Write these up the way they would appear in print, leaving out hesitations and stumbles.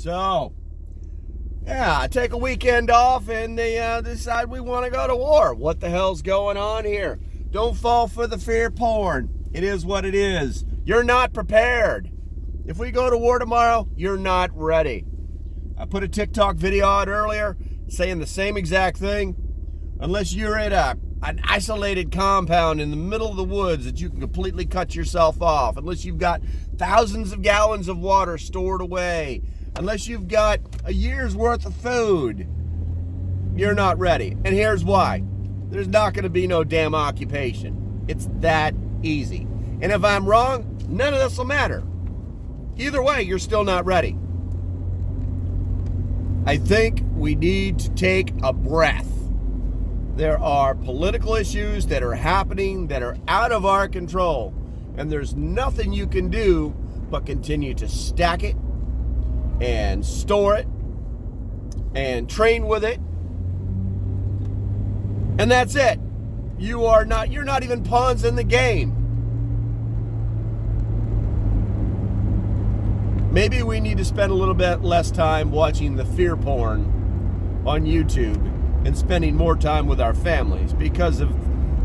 So, yeah, take a weekend off and they decide we want to go to war. What the hell's going on here? Don't fall for the fear porn. It is what it is. You're not prepared. If we go to war tomorrow, you're not ready. I put a TikTok video out earlier saying the same exact thing. Unless you're at an isolated compound in the middle of the woods that you can completely cut yourself off, unless you've got thousands of gallons of water stored away, unless you've got a year's worth of food, you're not ready. And here's why. There's not going to be no damn occupation. It's that easy. And if I'm wrong, none of this will matter. Either way, you're still not ready. I think we need to take a breath. There are political issues that are happening that are out of our control. And there's nothing you can do but continue to stack it and store it and train with it. And that's it. You're not even pawns in the game. Maybe we need to spend a little bit less time watching the fear porn on YouTube and spending more time with our families, because if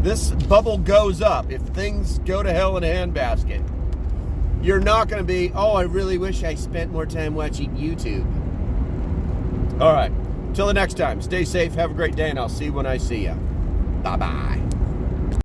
this bubble goes up, if things go to hell in a handbasket, you're not going to be, oh, I really wish I spent more time watching YouTube. All right. Till the next time, stay safe, have a great day, and I'll see you when I see you. Bye-bye.